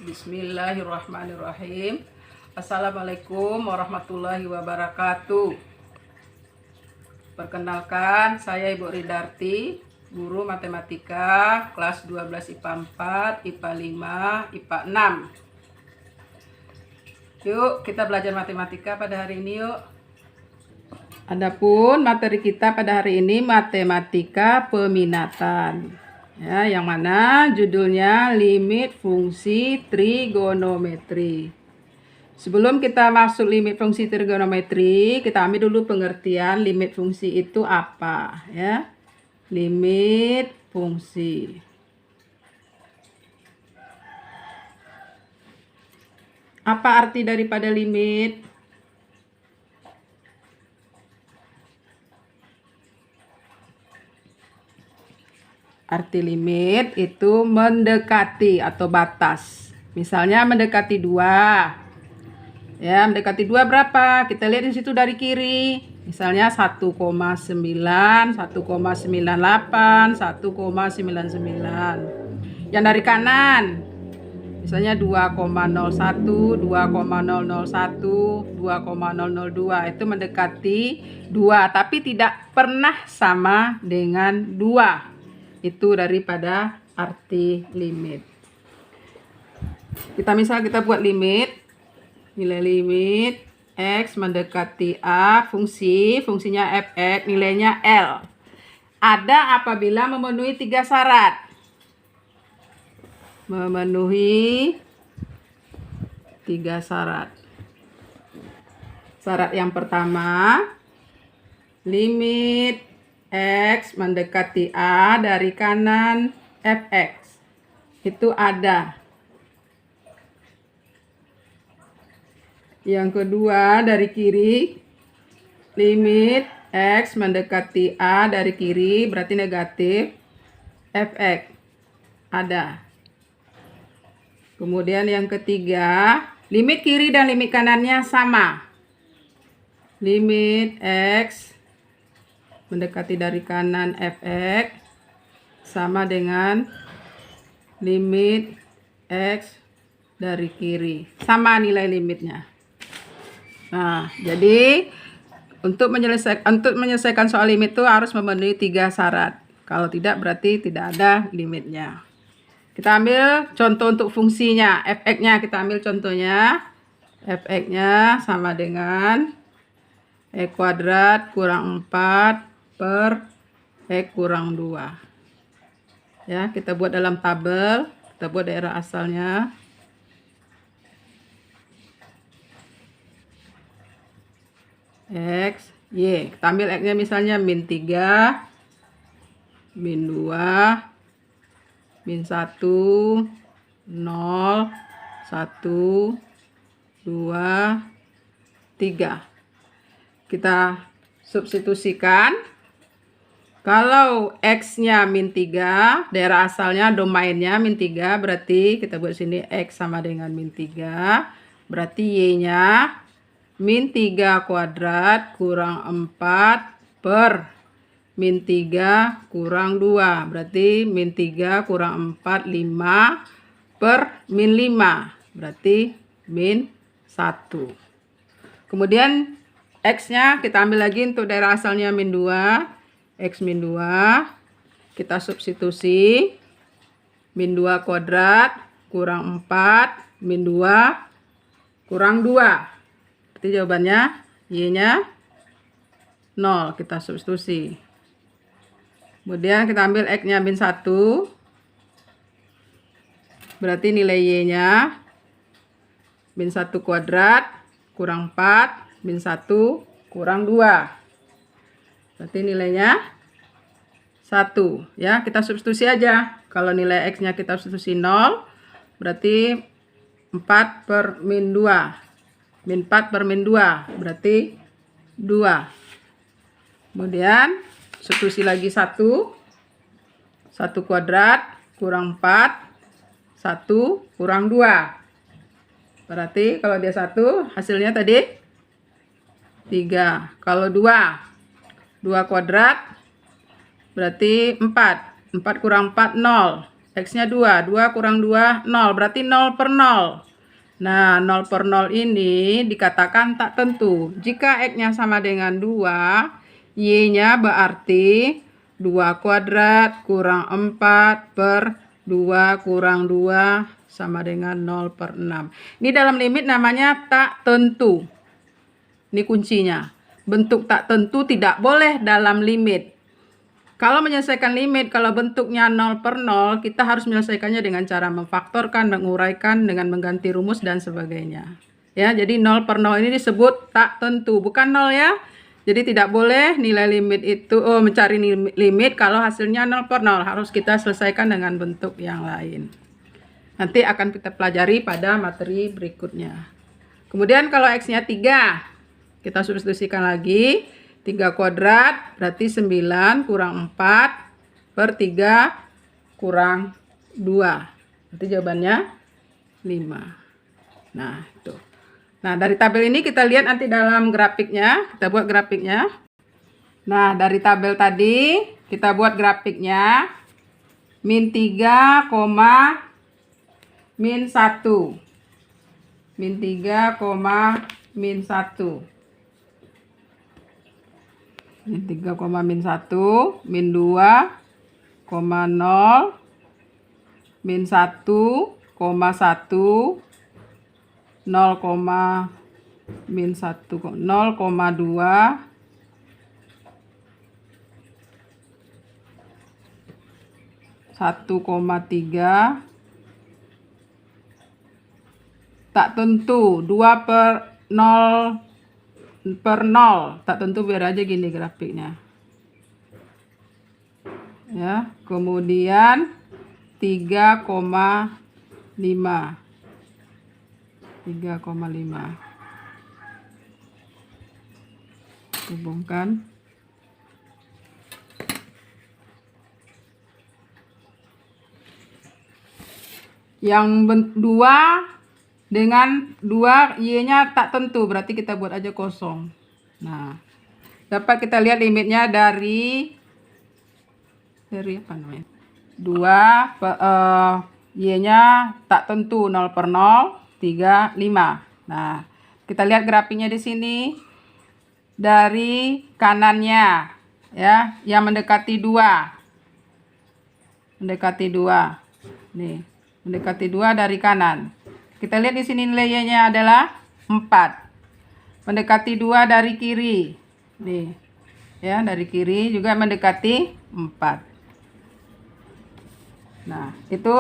Bismillahirrahmanirrahim. Assalamualaikum warahmatullahi wabarakatuh. Perkenalkan, saya Ibu Ridarti, guru matematika kelas 12 IPA 4, IPA 5, IPA 6. Yuk, kita belajar matematika pada hari ini yuk. Adapun materi kita pada hari ini matematika peminatan. Ya, yang mana judulnya limit fungsi trigonometri. Sebelum kita masuk limit fungsi trigonometri, kita ambil dulu pengertian limit fungsi itu apa, ya. Limit fungsi. Apa arti daripada limit? Arti limit itu mendekati atau batas. Misalnya mendekati 2. Ya, mendekati 2 berapa? Kita lihat di situ dari kiri. Misalnya 1,9, 1,98, 1,99. Yang dari kanan. Misalnya 2,01, 2,001, 2,002. Itu mendekati 2, tapi tidak pernah sama dengan 2. Itu daripada arti limit. Kita buat limit. Nilai limit X mendekati A, fungsinya fx, nilainya L. Ada apabila memenuhi 3 syarat. Memenuhi 3 syarat. Syarat yang pertama, limit X mendekati A dari kanan fx itu ada. Yang kedua dari kiri, limit X mendekati A dari kiri berarti negatif fx ada. Kemudian yang ketiga, limit kiri dan limit kanannya sama. Limit X mendekati dari kanan fx sama dengan limit X dari kiri. Sama nilai limitnya. Nah, jadi untuk menyelesaikan soal limit itu harus memenuhi 3 syarat. Kalau tidak berarti tidak ada limitnya. Kita ambil contoh untuk fungsinya. Fx-nya kita ambil contohnya. Fx-nya sama dengan X kuadrat kurang 4 per X kurang 2. Ya, kita buat dalam tabel. Kita buat daerah asalnya. X, Y. Kita ambil X-nya misalnya min 3, min 2, min 1, 0, 1, 2, 3. Kita substitusikan. Kalau X-nya min 3, daerah asalnya domainnya min 3, berarti kita buat sini X sama dengan min 3. Berarti Y-nya min 3 kuadrat kurang 4 per min 3 kurang 2. Berarti min 3 kurang 4, 5 per min 5. Berarti min 1. Kemudian X-nya kita ambil lagi untuk daerah asalnya min 2. X min 2. Kita substitusi. Min 2 kuadrat kurang 4. Min 2 kurang 2. Berarti jawabannya Y-nya 0. Kita substitusi. Kemudian kita ambil X-nya min 1. Berarti nilai Y-nya min 1 kuadrat kurang 4. Min 1 kurang 2. Berarti nilainya 1. Ya, kita substitusi aja. Kalau nilai X-nya kita substitusi 0, berarti 4 per min 2. Min 4 per min 2, berarti 2. Kemudian, substitusi lagi 1. 1 kuadrat kurang 4. 1 kurang 2. Berarti kalau dia 1, hasilnya tadi 3. Kalau 2 kuadrat berarti 4. 4 kurang 4, 0. X-nya 2. 2 kurang 2, 0. Berarti 0 per 0. Nah, 0 per 0 ini dikatakan tak tentu. Jika X-nya sama dengan 2, Y-nya berarti 2 kuadrat kurang 4 per 2 kurang 2 sama dengan 0 per 6. Ini dalam limit namanya tak tentu. Ini kuncinya. Bentuk tak tentu tidak boleh dalam limit. Kalau menyelesaikan limit, kalau bentuknya 0 per 0, kita harus menyelesaikannya dengan cara memfaktorkan, menguraikan, dengan mengganti rumus, dan sebagainya. Ya, jadi 0 per 0 ini disebut tak tentu, bukan 0 ya. Jadi tidak boleh nilai limit itu, mencari limit kalau hasilnya 0 per 0. Harus kita selesaikan dengan bentuk yang lain. Nanti akan kita pelajari pada materi berikutnya. Kemudian kalau X-nya 3, kita substitusikan lagi. 3 kuadrat berarti 9 kurang 4 per 3 kurang 2. Berarti jawabannya 5. Nah, itu. Nah, dari tabel ini kita lihat nanti dalam grafiknya. Kita buat grafiknya. Nah, dari tabel tadi kita buat grafiknya. Min 3, min 1. Min 3, min 1. Min 3, min 1, min 2, 0, min 1, 1, 0, min 1, 0,2, 1,3, tak tentu 2 per 0 per 0, tak tentu, biar aja gini grafiknya ya. Kemudian 3,5 hubungkan. Yang 2 dengan 2, Y-nya tak tentu, berarti kita buat aja kosong. Nah, dapat kita lihat limitnya dari apa namanya? 2, Y-nya tak tentu 0 per 0, 3, 5. Nah, kita lihat grafiknya di sini. Dari kanannya ya, yang mendekati 2. Mendekati 2. Nih, mendekati 2 dari kanan. Kita lihat di sini nilainya adalah 4. Mendekati 2 dari kiri. Nih. Ya, dari kiri juga mendekati 4. Nah, itu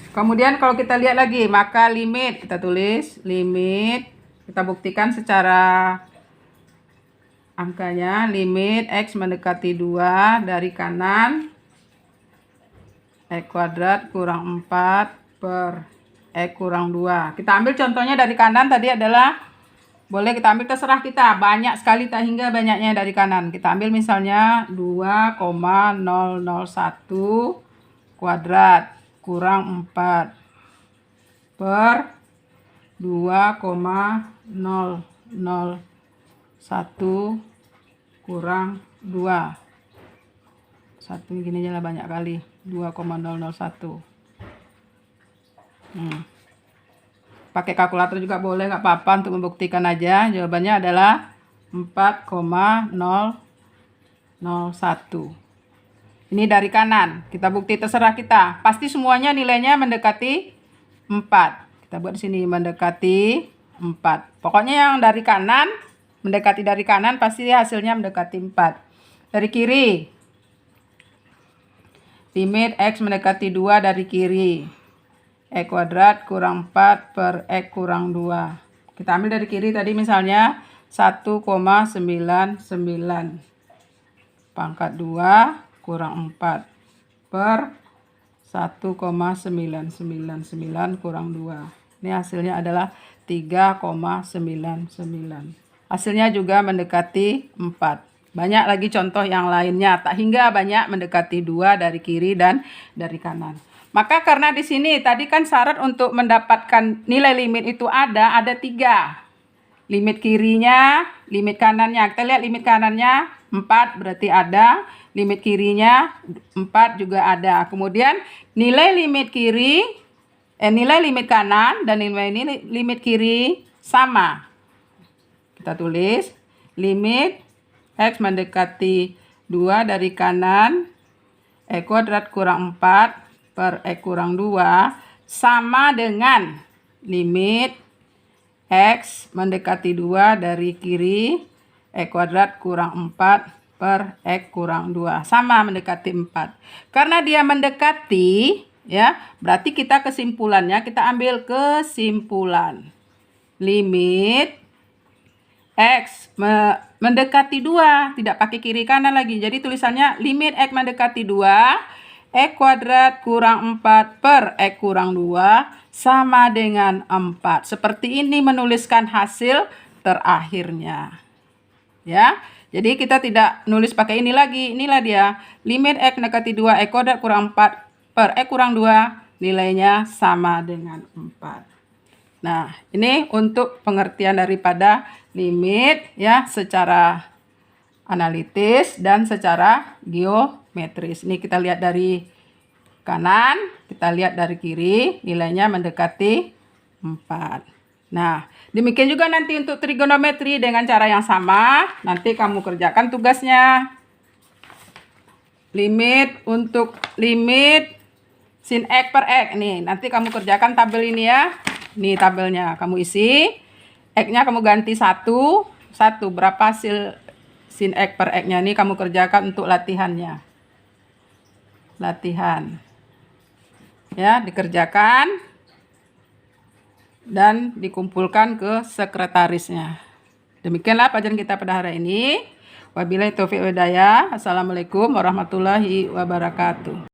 kemudian kalau kita lihat lagi, maka limit, kita tulis limit, kita buktikan secara angkanya. Limit X mendekati 2 dari kanan, X kuadrat kurang 4 per X kurang 2. Kita ambil contohnya dari kanan tadi adalah, boleh kita ambil terserah kita, banyak sekali tak hingga banyaknya dari kanan. Kita ambil misalnya 2,001 kuadrat kurang 4 per 2,001 kurang 2. Satu gini aja lah, banyak kali. 2,001. Pakai kalkulator juga boleh, nggak apa-apa, untuk membuktikan aja. Jawabannya adalah 4,001. Ini dari kanan. Kita bukti terserah kita. Pasti semuanya nilainya mendekati 4. Kita buat di sini mendekati 4. Pokoknya yang dari kanan, mendekati dari kanan pasti hasilnya mendekati 4. Dari kiri. Limit X mendekati 2 dari kiri. X kuadrat kurang 4 per X kurang 2. Kita ambil dari kiri tadi misalnya 1,99 pangkat 2 kurang 4 per 1,999 kurang 2. Ini hasilnya adalah 3,99. Hasilnya juga mendekati 4. Banyak lagi contoh yang lainnya, tak hingga banyak mendekati 2 dari kiri dan dari kanan. Maka karena di sini tadi kan syarat untuk mendapatkan nilai limit itu ada 3. Limit kirinya, limit kanannya. Kita lihat limit kanannya 4 berarti ada. limit kirinya 4 juga ada. Kemudian nilai limit kiri, nilai limit kanan dan nilai ini limit kiri sama. Kita tulis limit X mendekati 2 dari kanan, E kuadrat kurang 4 per E kurang 2 sama dengan limit X mendekati 2 dari kiri, E kuadrat kurang 4 per X kurang 2. Sama mendekati 4. Karena dia mendekati, ya, berarti kita kesimpulannya, kita ambil kesimpulan. Limit X mendekati 2, tidak pakai kiri kanan lagi. Jadi tulisannya limit X mendekati 2, E kuadrat kurang 4 per E kurang 2 sama dengan 4. Seperti ini menuliskan hasil terakhirnya. Ya, jadi kita tidak nulis pakai ini lagi. Inilah dia. Limit X mendekati 2, E kuadrat kurang 4 per E kurang 2, nilainya sama dengan 4. Nah, ini untuk pengertian daripada limit ya secara analitis dan secara geometris. Ini kita lihat dari kanan, kita lihat dari kiri, nilainya mendekati 4. Nah, demikian juga nanti untuk trigonometri dengan cara yang sama. Nanti kamu kerjakan tugasnya. Limit untuk limit sin X per X. Nih, nanti kamu kerjakan tabel ini ya. Nih tabelnya, kamu isi. X-nya kamu ganti 1. Berapa hasil sin X per X-nya? Nih kamu kerjakan untuk latihannya. Latihan. Ya, dikerjakan. Dan dikumpulkan ke sekretarisnya. Demikianlah pelajaran kita pada hari ini. Wabillahi taufiq wal hidayah. Assalamualaikum warahmatullahi wabarakatuh.